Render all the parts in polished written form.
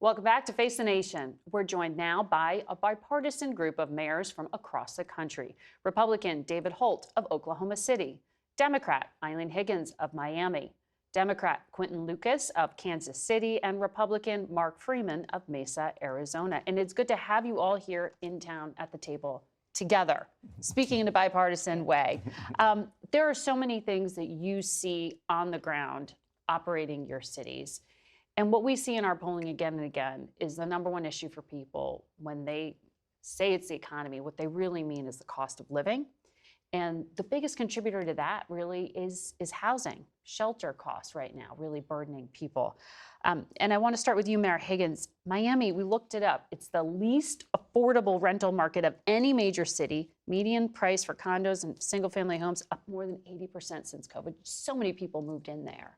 Welcome back to Face the Nation. We're joined now by a bipartisan group of mayors from across the country. Republican David Holt of Oklahoma City, Democrat Eileen Higgins of Miami, Democrat Quinton Lucas of Kansas City, and Republican Mark Freeman of Mesa, Arizona. And it's good to have you all here in town at the table together, speaking in a bipartisan way. There are so many things that you see on the ground operating your cities. And what we see in our polling again and again is the number one issue for people when they say it's the economy. What they really mean is the cost of living. And the biggest contributor to that really is housing, shelter costs right now, really burdening people. And I want to start with you, Mayor Higgins. Miami, we looked it up. It's the least affordable rental market of any major city. Median price for condos and single-family homes up more than 80% since COVID. So many people moved in there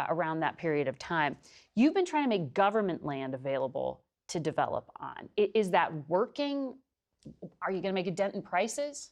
around that period of time. You've been trying to make government land available to develop on. Is that working? Are you going to make a dent in prices?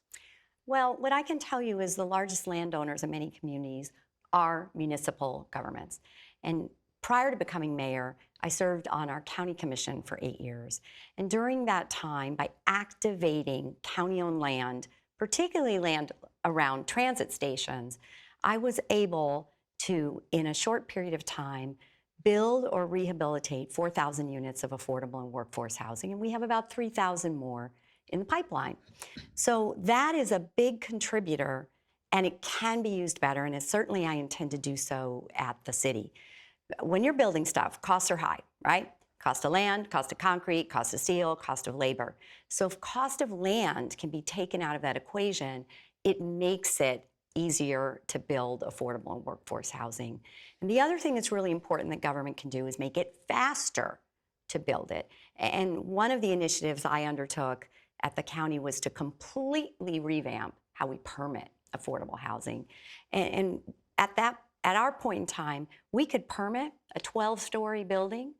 Well, what I can tell you is the largest landowners in many communities are municipal governments. And prior to becoming mayor, I served on our county commission for 8 years. And during that time, by activating county-owned land, particularly land around transit stations, I was able to, in a short period of time, build or rehabilitate 4,000 units of affordable and workforce housing. And we have about 3,000 more in the pipeline. So that is a big contributor, and it can be used better, and certainly I intend to do so at the city. When you're building stuff, costs are high, right? Cost of land, cost of concrete, cost of steel, cost of labor. So if cost of land can be taken out of that equation, it makes it easier to build affordable and workforce housing. And the other thing that's really important that government can do is make it faster to build it. And one of the initiatives I undertook at the county was to completely revamp how we permit affordable housing. And at our point in time, we could permit a 12-story building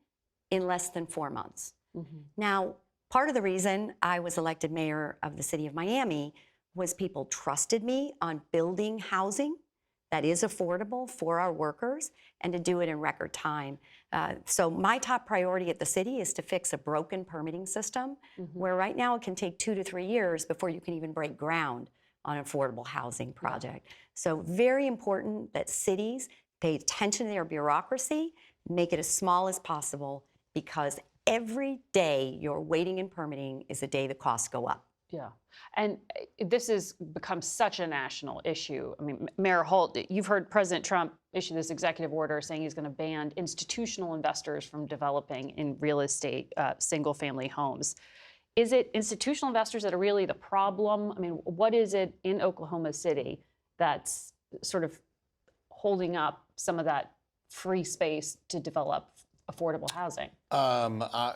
in less than 4 months. Mm-hmm. Now, part of the reason I was elected mayor of the city of Miami was people trusted me on building housing that is affordable for our workers and to do it in record time. So my top priority at the city is to fix a broken permitting system, mm-hmm. where right now it can take 2 to 3 years before you can even break ground on an affordable housing project. Yeah. So very important that cities pay attention to their bureaucracy, make it as small as possible, because every day you're waiting in permitting is a day the costs go up. Yeah. And this has become such a national issue. I mean, Mayor Holt, you've heard President Trump issue this executive order saying he's going to ban institutional investors from developing in real estate, single-family homes. Is it institutional investors that are really the problem? I mean, what is it in Oklahoma City that's sort of holding up some of that free space to develop affordable housing? I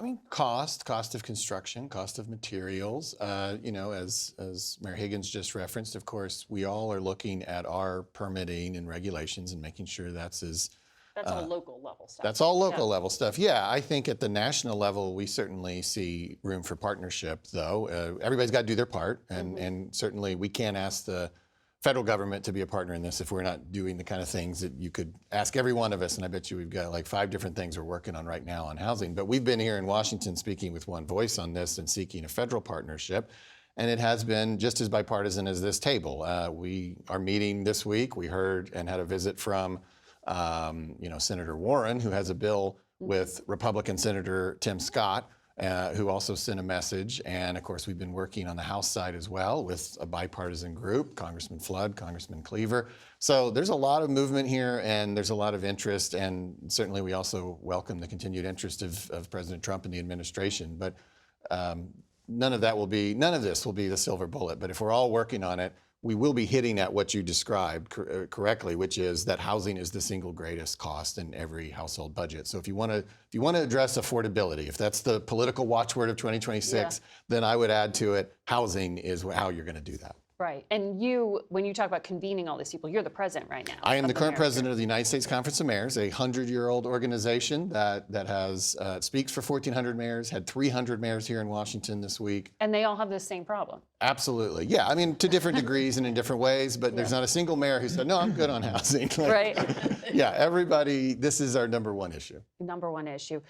mean, cost of construction, cost of materials. You know, as Mayor Higgins just referenced, of course, we all are looking at our permitting and regulations and making sure that's all local level stuff. That's all local level stuff. Yeah, I think at the national level, we certainly see room for partnership, though. Everybody's got to do their part, and certainly we can't ask the federal government to be a partner in this if we're not doing the kind of things that you could ask every one of us. And I bet you we've got like 5 different things we're working on right now on housing. But we've been here in Washington speaking with one voice on this and seeking a federal partnership. And it has been just as bipartisan as this table. We are meeting this week. We heard and had a visit from Senator Warren, who has a bill with Republican Senator Tim Scott, who also sent a message. And of course, we've been working on the House side as well with a bipartisan group, Congressman Flood, Congressman Cleaver. So there's a lot of movement here and there's a lot of interest. And certainly we also welcome the continued interest of President Trump and the administration. But none of this will be the silver bullet. But if we're all working on it, we will be hitting at what you described correctly, which is that housing is the single greatest cost in every household budget. So if you want to address affordability, if that's the political watchword of 2026, then I would add to it, housing is how you're going to do that. Right. And you, when you talk about convening all these people, you're the president right now. I am the current president of the United States Conference of Mayors, a 100-year-old organization that has speaks for 1,400 mayors, had 300 mayors here in Washington this week. And they all have the same problem. Absolutely. Yeah. I mean, to different degrees and in different ways, but there's not a single mayor who said, no, I'm good on housing. Right. Yeah, everybody, this is our #1 issue. Number one issue.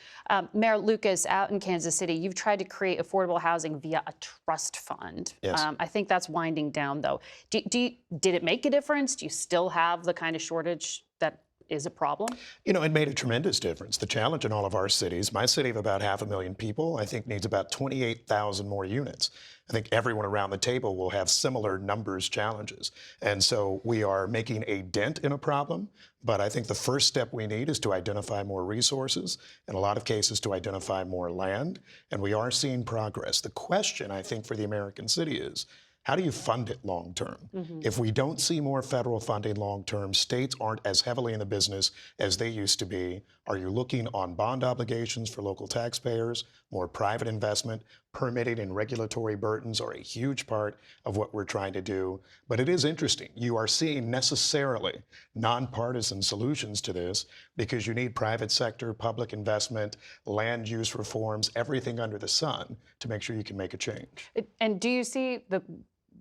Mayor Lucas, out in Kansas City, you've tried to create affordable housing via a trust fund. Yes. I think that's winding down, though. Did it make a difference? Do you still have the kind of shortage that is a problem? You know, it made a tremendous difference. The challenge in all of our cities, my city of about 500,000 people, I think needs about 28,000 more units. I think everyone around the table will have similar numbers challenges. And so we are making a dent in a problem, but I think the first step we need is to identify more resources, in a lot of cases to identify more land, and we are seeing progress. The question, I think, for the American city is, how do you fund it long term? If we don't see more federal funding long term, states aren't as heavily in the business as they used to be. Are you looking on bond obligations for local taxpayers, more private investment? Permitting and regulatory burdens are a huge part of what we're trying to do. But it is interesting. You are seeing necessarily nonpartisan solutions to this because you need private sector, public investment, land use reforms, everything under the sun to make sure you can make a change. And do you see the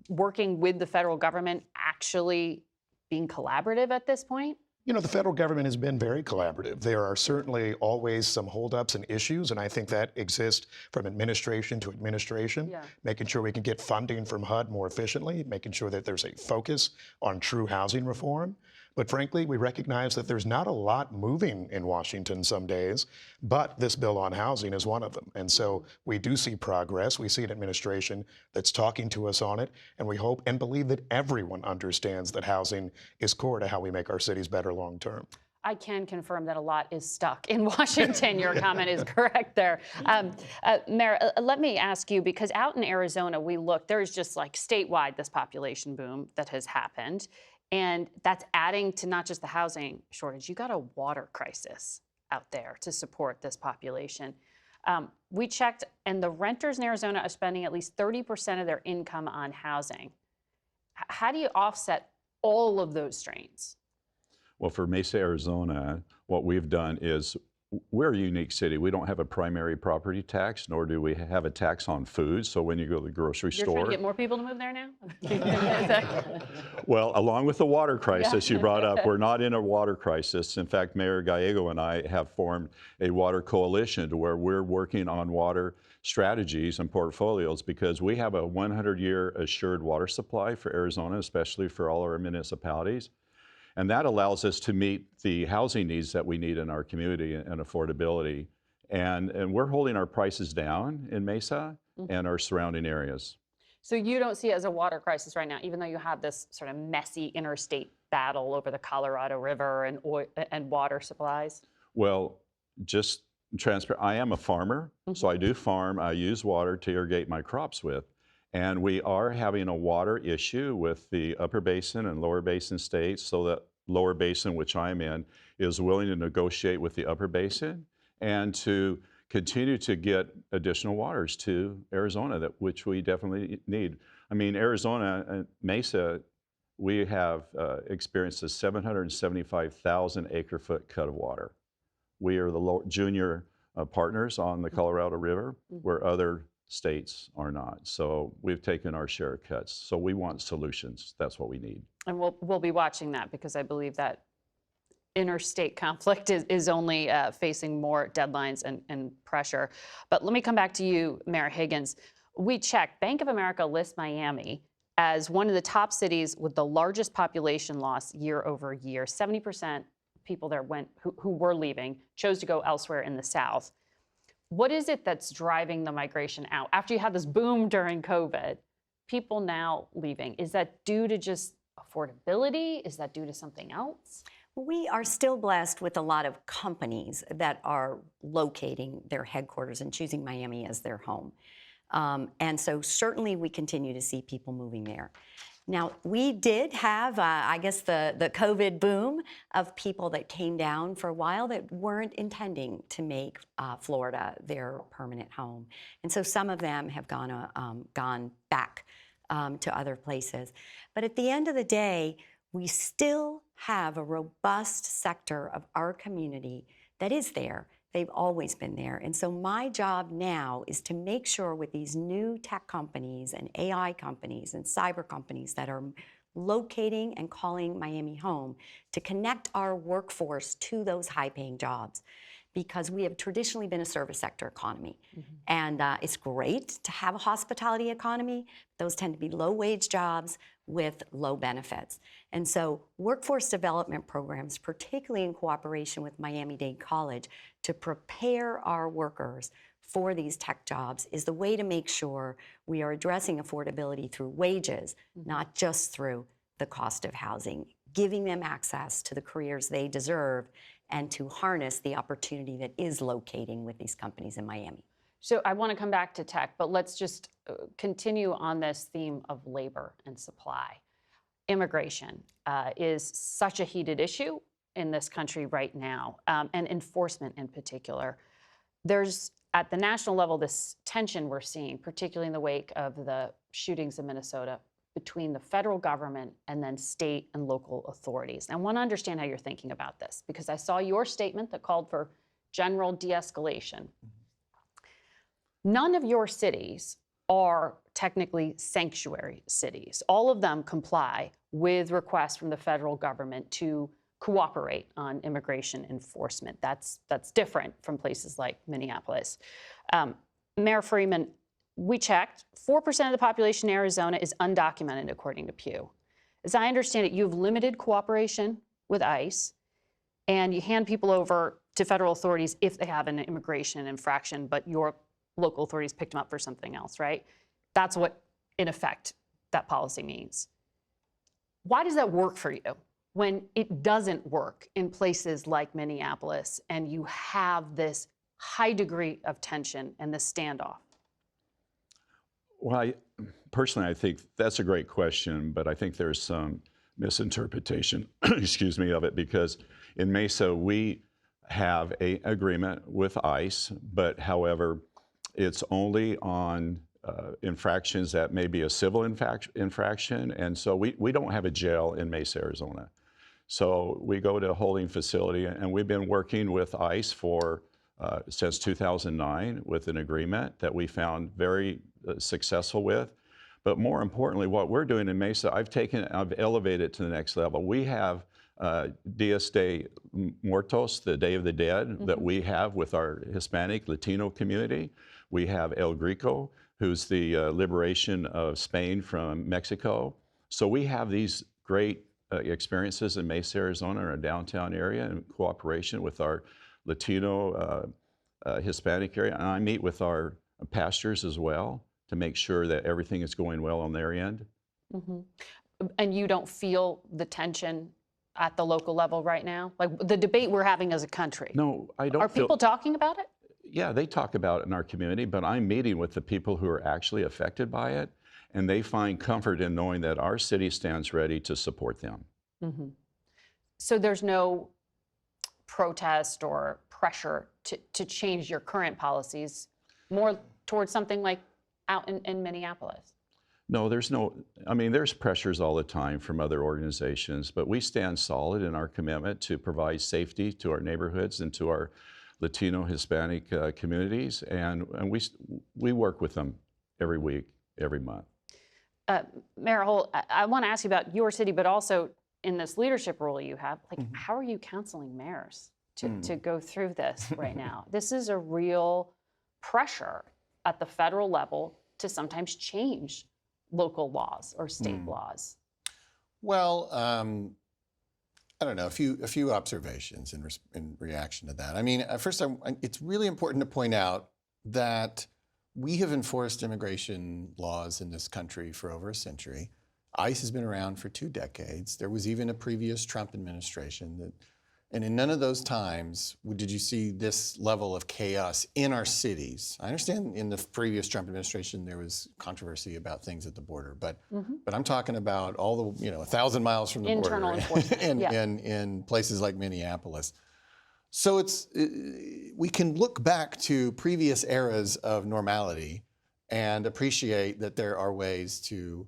working with the federal government actually being collaborative at this point? You know, the federal government has been very collaborative. There are certainly always some holdups and issues, and I think that exists from administration to administration, making sure we can get funding from HUD more efficiently, making sure that there's a focus on true housing reform. But frankly, we recognize that there's not a lot moving in Washington some days, but this bill on housing is one of them. And so we do see progress. We see an administration that's talking to us on it, and we hope and believe that everyone understands that housing is core to how we make our cities better long term. I can confirm that a lot is stuck in Washington. Your comment is correct there. Mayor, let me ask you, because out in Arizona, we look, there's just like statewide this population boom that has happened. And that's adding to not just the housing shortage. You got a water crisis out there to support this population. We checked, and the renters in Arizona are spending at least 30% of their income on housing. How do you offset all of those strains? Well, for Mesa, Arizona, what we've done is we're a unique city. We don't have a primary property tax, nor do we have a tax on food. So when you go to the grocery You're store— trying to get more people to move there now? Well, along with the water crisis you brought up, we're not in a water crisis. In fact, Mayor Gallego and I have formed a water coalition to where we're working on water strategies and portfolios because we have a 100-year assured water supply for Arizona, especially for all our municipalities. And that allows us to meet the housing needs that we need in our community and affordability. And we're holding our prices down in Mesa and our surrounding areas. So you don't see it as a water crisis right now, even though you have this sort of messy interstate battle over the Colorado River and oil and water supplies? Well, just transparent, I am a farmer, so I do farm. I use water to irrigate my crops with. And we are having a water issue with the upper basin and lower basin states, so that lower basin, which I'm in, is willing to negotiate with the upper basin and to continue to get additional waters to Arizona, which we definitely need. I mean, Arizona and Mesa, we have experienced a 775,000 acre-foot cut of water. We are the junior partners on the Colorado River, where other states are not. So we've taken our share of cuts. So we want solutions. That's what we need. And we'll be watching that because I believe that interstate conflict is only facing more deadlines and pressure. But let me come back to you, Mayor Higgins. We checked. Bank of America lists Miami as one of the top cities with the largest population loss year over year. 70% people there who were leaving chose to go elsewhere in the South. What is it that's driving the migration out? After you had this boom during COVID, people now leaving, is that due to just affordability? Is that due to something else? We are still blessed with a lot of companies that are locating their headquarters and choosing Miami as their home. And so certainly we continue to see people moving there. Now, we did have, I guess, the COVID boom of people that came down for a while that weren't intending to make Florida their permanent home. And so some of them have gone back to other places. But at the end of the day, we still have a robust sector of our community that is there, They've always been there. And so my job now is to make sure with these new tech companies and AI companies and cyber companies that are locating and calling Miami home, to connect our workforce to those high-paying jobs, because we have traditionally been a service sector economy. And it's great to have a hospitality economy. Those tend to be low-wage jobs with low benefits. And so workforce development programs, particularly in cooperation with Miami-Dade College, to prepare our workers for these tech jobs is the way to make sure we are addressing affordability through wages, not just through the cost of housing, giving them access to the careers they deserve and to harness the opportunity that is locating with these companies in Miami. So I want to come back to tech, but let's just continue on this theme of labor and supply. Immigration is such a heated issue in this country right now, and enforcement in particular. There's, at the national level, this tension we're seeing, particularly in the wake of the shootings in Minnesota, between the federal government and then state and local authorities. And I want to understand how you're thinking about this, because I saw your statement that called for general de-escalation. None of your cities are technically sanctuary cities. All of them comply with requests from the federal government to cooperate on immigration enforcement. That's different from places like Minneapolis. Mayor Freeman, we checked, 4% of the population in Arizona is undocumented, according to Pew. As I understand it, you have limited cooperation with ICE, and you hand people over to federal authorities if they have an immigration infraction, but your local authorities picked them up for something else, right? That's what, in effect, that policy means. Why does that work for you when it doesn't work in places like Minneapolis and you have this high degree of tension and this standoff? Well, personally, I think that's a great question, but I think there's some misinterpretation, excuse me, of it, because in Mesa, we have an agreement with ICE, but however, it's only on infractions that may be a civil infraction, and so we don't have a jail in Mesa, Arizona. So we go to a holding facility, and we've been working with ICE for since 2009 with an agreement that we found very successful with. But more importantly, what we're doing in Mesa, I've elevated it to the next level. We have Dias de Muertos, the Day of the Dead, that we have with our Hispanic, Latino community. We have El Grito, who's the liberation of Spain from Mexico. So we have these great experiences in Mesa, Arizona, in our downtown area in cooperation with our Latino, Hispanic area. And I meet with our pastors as well to make sure that everything is going well on their end. And you don't feel the tension at the local level right now? Like the debate we're having as a country? No, I don't Are people talking about it? Yeah, they talk about it in our community, but I'm meeting with the people who are actually affected by it, and they find comfort in knowing that our city stands ready to support them. So there's no protest or pressure to change your current policies more towards something like out in Minneapolis? No, there's pressures all the time from other organizations, but we stand solid in our commitment to provide safety to our neighborhoods and to our Latino, Hispanic communities, and we work with them every week, every month. Mayor Holt, I want to ask you about your city, but also in this leadership role you have, like, how are you counseling mayors to go through this right now? This is a real pressure at the federal level to sometimes change local laws or state laws. Well, I don't know, a few observations in reaction to that. I mean, first, it's really important to point out that we have enforced immigration laws in this country for over a century. ICE has been around for 2 decades. There was even a previous Trump administration and in none of those times did you see this level of chaos in our cities. I understand in the previous Trump administration there was controversy about things at the border, but I'm talking about all the 1,000 miles from the Internal border enforcement. in places like Minneapolis. So we can look back to previous eras of normality and appreciate that there are ways to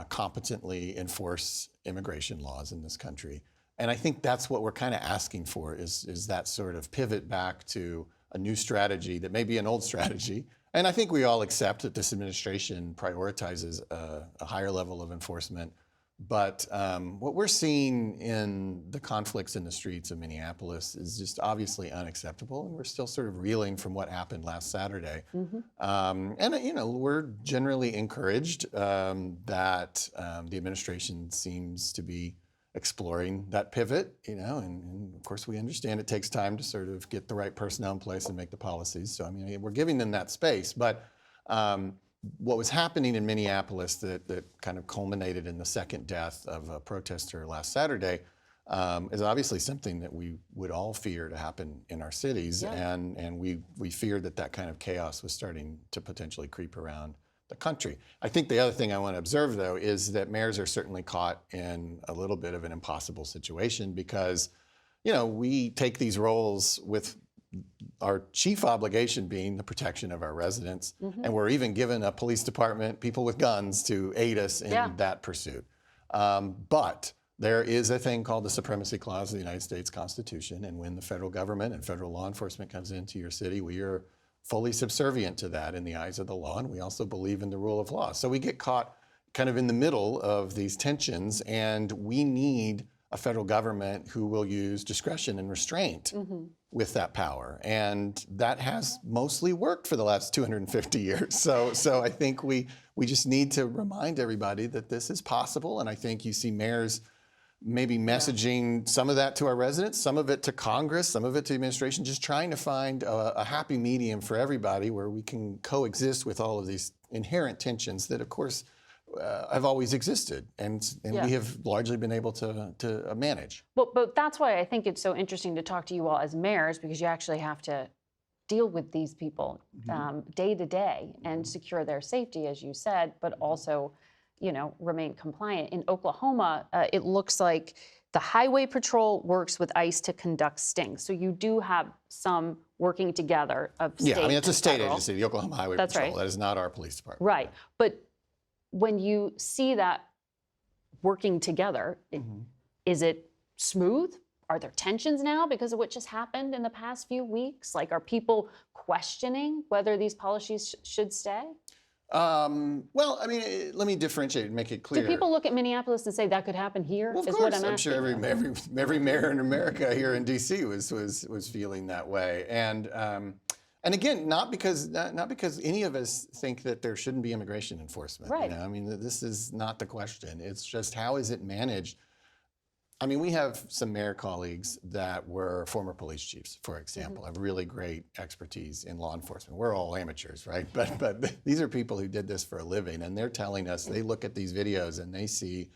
competently enforce immigration laws in this country. And I think that's what we're kind of asking for is that sort of pivot back to a new strategy that may be an old strategy. And I think we all accept that this administration prioritizes a higher level of enforcement. But what we're seeing in the conflicts in the streets of Minneapolis is just obviously unacceptable, and we're still sort of reeling from what happened last Saturday. And we're generally encouraged that the administration seems to be exploring that pivot. And of course we understand it takes time to sort of get the right personnel in place and make the policies. So I mean, we're giving them that space, but. What was happening in Minneapolis that kind of culminated in the second death of a protester last Saturday is obviously something that we would all fear to happen in our cities. Yeah. And we feared that kind of chaos was starting to potentially creep around the country. I think the other thing I want to observe, though, is that mayors are certainly caught in a little bit of an impossible situation because, we take these roles with our chief obligation being the protection of our residents. And we're even given a police department, people with guns to aid us in that pursuit. But there is a thing called the Supremacy Clause of the United States Constitution. And when the federal government and federal law enforcement comes into your city, we are fully subservient to that in the eyes of the law. And we also believe in the rule of law. So we get caught kind of in the middle of these tensions, and we need a federal government who will use discretion and restraint with that power. And that has mostly worked for the last 250 years. So I think we just need to remind everybody that this is possible. And I think you see mayors maybe messaging some of that to our residents, some of it to Congress, some of it to the administration, just trying to find a happy medium for everybody where we can coexist with all of these inherent tensions that, of course, have always existed, and we have largely been able to manage. But that's why I think it's so interesting to talk to you all as mayors, because you actually have to deal with these people day to day and secure their safety, as you said, but also, remain compliant. In Oklahoma, it looks like the Highway Patrol works with ICE to conduct stings. So you do have some working together of state. Yeah, I mean, it's a state federal agency, the Oklahoma Highway That's Patrol. right. That is not our police department. Right. But when you see that working together, is it smooth? Are there tensions now because of what just happened in the past few weeks? Like, are people questioning whether these policies should stay? Well, I mean, let me differentiate and make it clear. Do people look at Minneapolis and say that could happen here? Well, of is course, what I'm I'm asking. sure every mayor in America here in D.C. was feeling that way, and again, not because any of us think that there shouldn't be immigration enforcement. Right. I mean, this is not the question. It's just, how is it managed? I mean, we have some mayor colleagues that were former police chiefs, for example, have really great expertise in law enforcement. We're all amateurs, right? But these are people who did this for a living, and they're telling us, they look at these videos and they see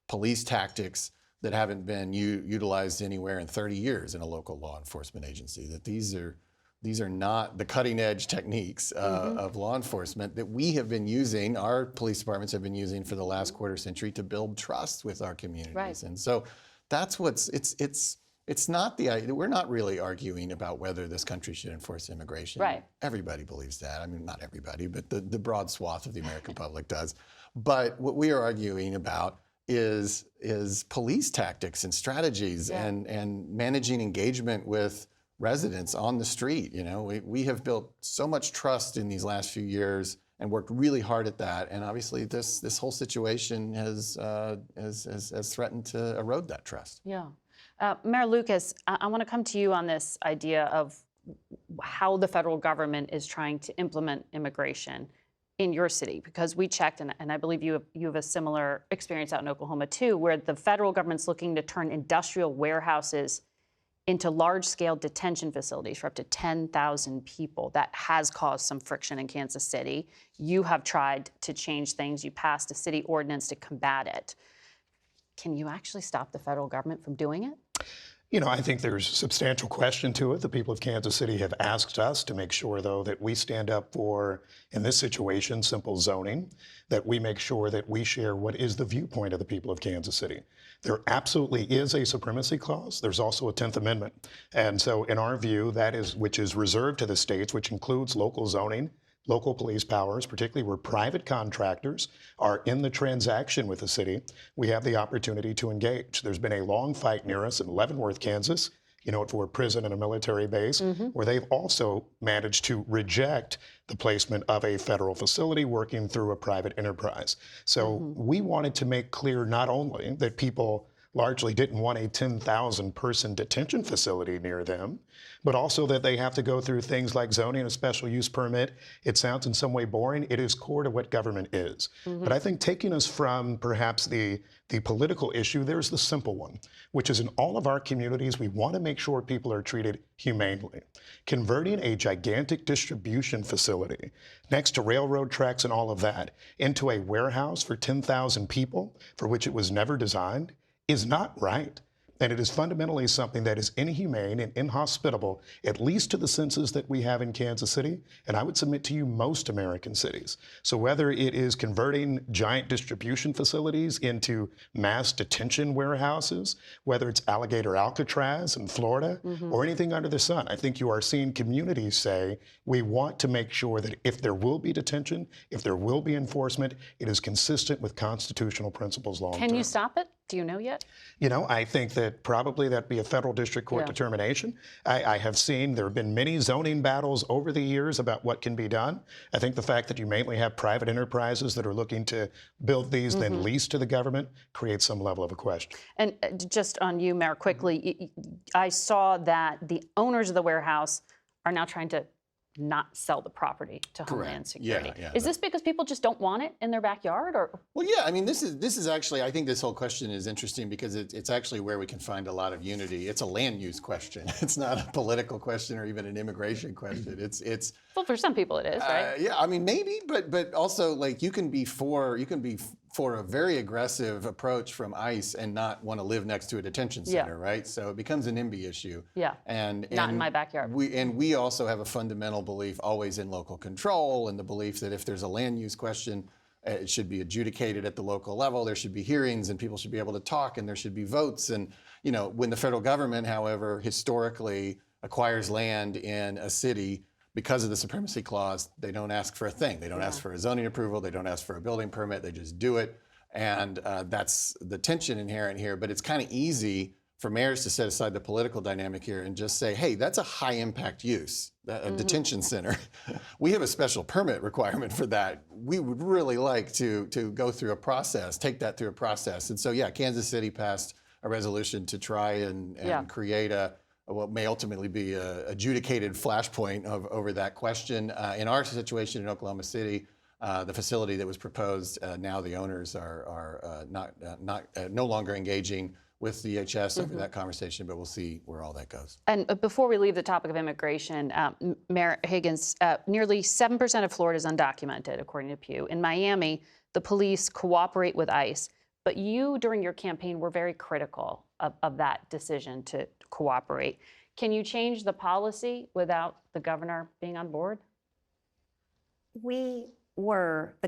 police tactics that haven't been utilized anywhere in 30 years in a local law enforcement agency, that these are not the cutting edge techniques of law enforcement that we have been using, our police departments have been using for the last quarter century to build trust with our communities. Right. And so that's it's not we're not really arguing about whether this country should enforce immigration. Right. Everybody believes that. I mean, not everybody, but the broad swath of the American public does. But what we are arguing about is police tactics and strategies and managing engagement with residents on the street. We have built so much trust in these last few years and worked really hard at that. And obviously, this whole situation has threatened to erode that trust. Yeah. Mayor Lucas, I want to come to you on this idea of how the federal government is trying to implement immigration in your city, because we checked, and I believe you have a similar experience out in Oklahoma too, where the federal government's looking to turn industrial warehouses into large-scale detention facilities for up to 10,000 people. That has caused some friction in Kansas City. You have tried to change things. You passed a city ordinance to combat it. Can you actually stop the federal government from doing it? I think there's substantial question to it. The people of Kansas City have asked us to make sure, though, that we stand up for, in this situation, simple zoning, that we make sure that we share what is the viewpoint of the people of Kansas City. There absolutely is a supremacy clause. There's also a 10th Amendment. And so in our view, which is reserved to the states, which includes local zoning, local police powers, particularly where private contractors are in the transaction with the city, we have the opportunity to engage. There's been a long fight near us in Leavenworth, Kansas, for a prison and a military base, where they've also managed to reject the placement of a federal facility working through a private enterprise. So we wanted to make clear not only that people largely didn't want a 10,000 person detention facility near them, but also that they have to go through things like zoning, a special use permit. It sounds in some way boring. It is core to what government is. But I think taking us from perhaps the political issue, there's the simple one, which is in all of our communities, we want to make sure people are treated humanely. Converting a gigantic distribution facility next to railroad tracks and all of that into a warehouse for 10,000 people, for which it was never designed, is not right. And it is fundamentally something that is inhumane and inhospitable, at least to the census that we have in Kansas City, and I would submit to you most American cities. So whether it is converting giant distribution facilities into mass detention warehouses, whether it's Alligator Alcatraz in Florida, or anything under the sun, I think you are seeing communities say, we want to make sure that if there will be detention, if there will be enforcement, it is consistent with constitutional principles long term. Can you stop it? Do you know yet? I think that probably that'd be a federal district court determination. I have seen there have been many zoning battles over the years about what can be done. I think the fact that you mainly have private enterprises that are looking to build these, then lease to the government, creates some level of a question. And just on you, Mayor, quickly, I saw that the owners of the warehouse are now trying to not sell the property to Homeland Security. Yeah. Is this because people just don't want it in their backyard, or? Well, yeah, I mean, this is actually, I think this whole question is interesting because it's actually where we can find a lot of unity. It's a land use question. It's not a political question or even an immigration question. It's Well, for some people it is, right? yeah, I mean, maybe, but also like you can be for a very aggressive approach from ICE and not want to live next to a detention center, right? So it becomes an NIMBY issue. Yeah. And Not in my backyard. We also have a fundamental belief always in local control and the belief that if there's a land use question, it should be adjudicated at the local level. There should be hearings and people should be able to talk and there should be votes. And when the federal government, however, historically acquires land in a city, because of the supremacy clause, they don't ask for a thing. They don't ask for a zoning approval. They don't ask for a building permit. They just do it. And that's the tension inherent here. But it's kind of easy for mayors to set aside the political dynamic here and just say, hey, that's a high impact use, a detention center. We have a special permit requirement for that. We would really like to go through a process, take that through a process. And so, yeah, Kansas City passed a resolution to try and create what may ultimately be an adjudicated flashpoint over that question. In our situation in Oklahoma City, the facility that was proposed, now the owners are no longer engaging with DHS over that conversation, but we'll see where all that goes. And before we leave the topic of immigration, Mayor Higgins, nearly 7% of Florida is undocumented, according to Pew. In Miami, the police cooperate with ICE, but you, during your campaign, were very critical of that decision to cooperate. Can you change the policy without the governor being on board? The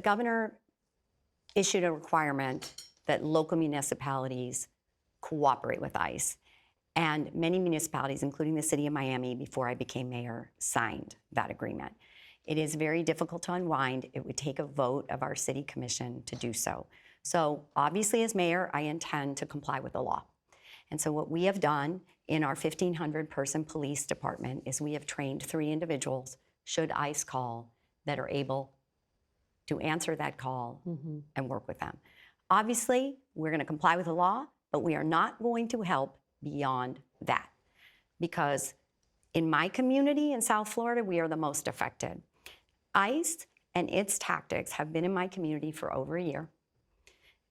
governor issued a requirement that local municipalities cooperate with ICE. And many municipalities, including the city of Miami, before I became mayor, signed that agreement. It is very difficult to unwind. It would take a vote of our city commission to do so. So obviously as mayor, I intend to comply with the law. And so what we have done in our 1,500 person police department is we have trained 3 individuals, should ICE call, that are able to answer that call and work with them. Obviously, we're going to comply with the law, but we are not going to help beyond that. Because in my community in South Florida, we are the most affected. ICE and its tactics have been in my community for over a year.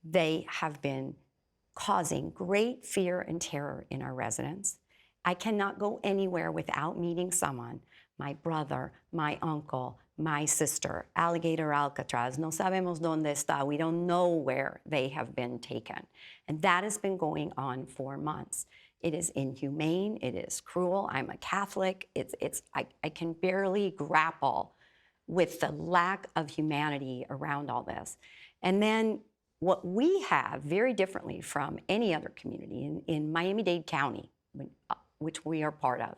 They have been causing great fear and terror in our residents. I cannot go anywhere without meeting someone, my brother, my uncle, my sister, Alligator Alcatraz, no sabemos dónde está. We don't know where they have been taken. And that has been going on for months. It is inhumane, it is cruel. I'm a Catholic. I can barely grapple with the lack of humanity around all this. And then what we have very differently from any other community in Miami-Dade County, which we are part of,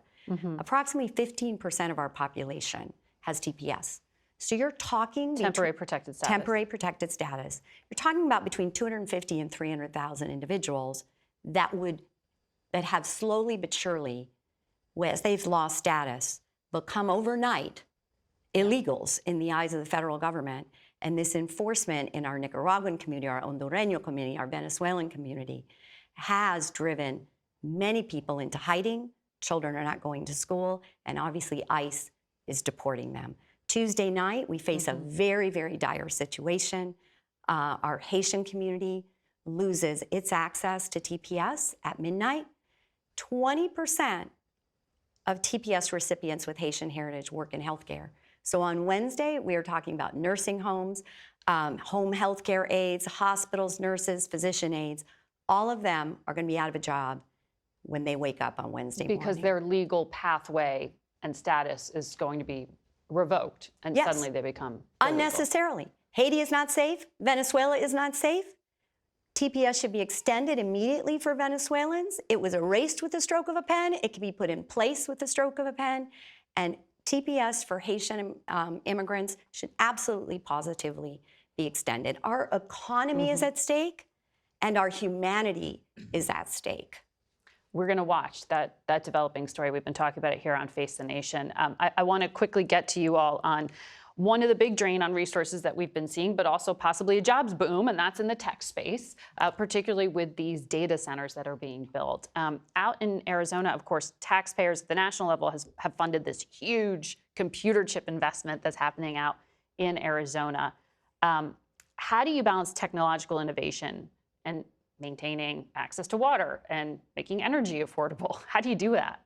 approximately 15% of our population has TPS. So you're talking temporary protected status. Temporary protected status. You're talking about between 250 and 300,000 individuals that would that have slowly but surely, as they've lost status, become overnight illegals in the eyes of the federal government. And this enforcement in our Nicaraguan community, our Hondureño community, our Venezuelan community, has driven many people into hiding. Children are not going to school, and obviously ICE is deporting them. Tuesday night, we face a very, very dire situation. Our Haitian community loses its access to TPS at midnight. 20% of TPS recipients with Haitian heritage work in healthcare. So on Wednesday, we are talking about nursing homes, home healthcare aides, hospitals, nurses, physician aides. All of them are going to be out of a job when they wake up on Wednesday morning. Because their legal pathway and status is going to be revoked, and Yes. suddenly they become illegal. Unnecessarily. Haiti is not safe. Venezuela is not safe. TPS should be extended immediately for Venezuelans. It was erased with the stroke of a pen. It can be put in place with the stroke of a pen. And TPS for Haitian immigrants should absolutely, positively be extended. Our economy is at stake, and our humanity is at stake. We're going to watch that developing story. We've been talking about it here on Face the Nation. I want to quickly get to you all on one of the big drain on resources that we've been seeing, but also possibly a jobs boom, and that's in the tech space, particularly with these data centers that are being built. Out in Arizona, of course, taxpayers at the national level have funded this huge computer chip investment that's happening out in Arizona. How do you balance technological innovation and maintaining access to water and making energy affordable? How do you do that?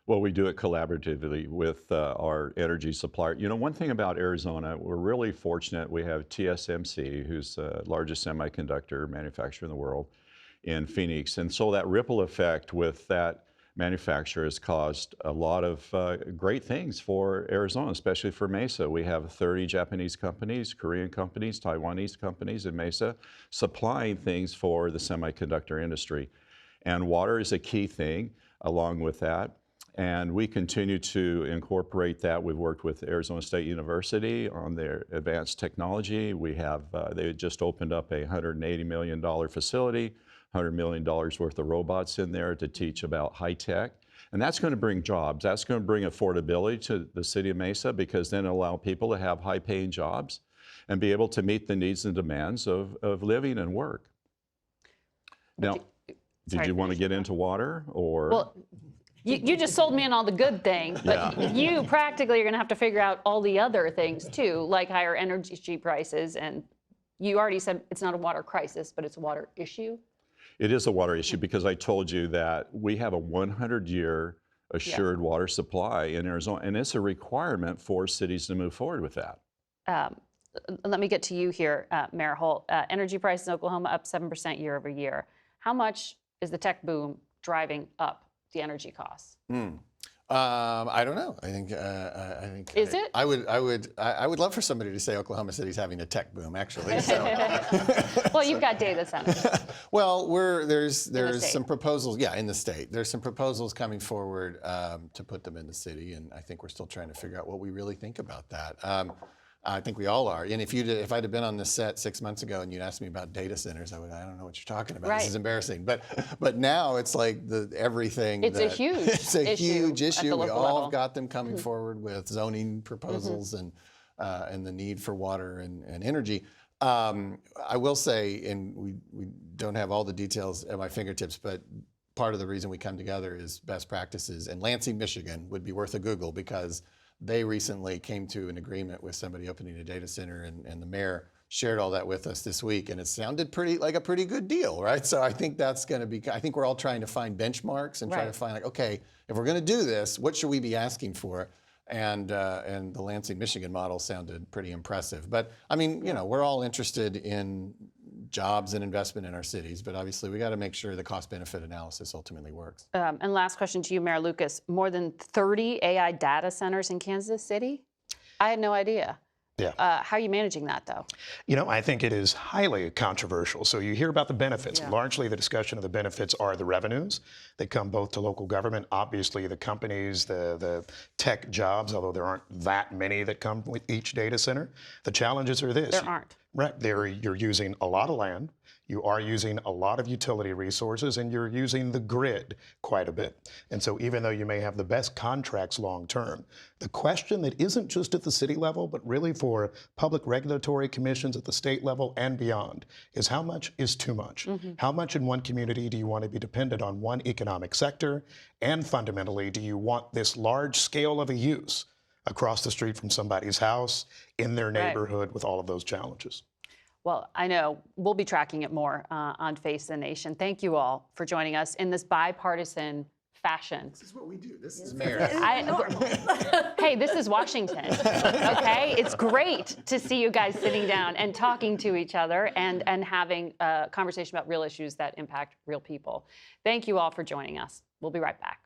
Well, we do it collaboratively with our energy supplier. You know, one thing about Arizona, we're really fortunate. We have TSMC, who's the largest semiconductor manufacturer in the world, in Phoenix. And so that ripple effect with that manufacturer has caused a lot of great things for Arizona, especially for Mesa. We have 30 Japanese companies, Korean companies, Taiwanese companies in Mesa supplying things for the semiconductor industry. And water is a key thing along with that. And we continue to incorporate that. We've worked with Arizona State University on their advanced technology. We have, they just opened up a $180 million facility, $100 million worth of robots in there to teach about high tech. And that's going to bring jobs. That's going to bring affordability to the city of Mesa, because then it'll allow people to have high paying jobs and be able to meet the needs and demands of living and work. Now, did you want to get into water or? Well, you just sold me on all the good things, but you practically are going to have to figure out all the other things too, like higher energy prices. And you already said it's not a water crisis, but it's a water issue. It is a water issue because I told you that we have a 100-year assured water supply in Arizona, and it's a requirement for cities to move forward with that. Let me get to you here, Mayor Holt. Energy prices in Oklahoma up 7% year over year. How much is the tech boom driving up the energy costs? I don't know. I think. Is it? I would love for somebody to say Oklahoma City's having a tech boom. Actually, so. Well, you've got data centers. Well, there's state. some proposals. Yeah, in the state, there's some proposals coming forward to put them in the city, and I think we're still trying to figure out what we really think about that. I think we all are. And if I'd have been on this set 6 months ago and you'd asked me about data centers, I don't know what you're talking about. Right. This is embarrassing. But now it's like everything. It's a huge It's a huge at the issue. We local all level. got them coming forward with zoning proposals and the need for water and energy. I will say, and we don't have all the details at my fingertips, but part of the reason we come together is best practices. And Lansing, Michigan would be worth a Google, because they recently came to an agreement with somebody opening a data center, and the mayor shared all that with us this week, and it sounded like a pretty good deal, right? So I think that's going to be, I think we're all trying to find benchmarks and try to find, like, okay, if we're going to do this, what should we be asking for? And the Lansing, Michigan model sounded pretty impressive. But I mean, we're all interested in jobs and investment in our cities, but obviously we got to make sure the cost-benefit analysis ultimately works. And last question to you, Mayor Lucas. More than 30 AI data centers in Kansas City? I had no idea. Yeah. How are you managing that, though? I think it is highly controversial. So you hear about the benefits. Yeah. Largely, the discussion of the benefits are the revenues that come both to local government, obviously the companies, the tech jobs, although there aren't that many that come with each data center. The challenges are this. There aren't. Right. You're using a lot of land, you are using a lot of utility resources, and you're using the grid quite a bit. And so even though you may have the best contracts long term, the question that isn't just at the city level, but really for public regulatory commissions at the state level and beyond, is how much is too much? How much in one community do you want to be dependent on one economic sector? And fundamentally, do you want this large scale of a use across the street from somebody's house, in their neighborhood, with all of those challenges? Well, I know we'll be tracking it more on Face the Nation. Thank you all for joining us in this bipartisan fashion. This is what we do. This is Mayor. Hey, this is Washington, okay? It's great to see you guys sitting down and talking to each other and having a conversation about real issues that impact real people. Thank you all for joining us. We'll be right back.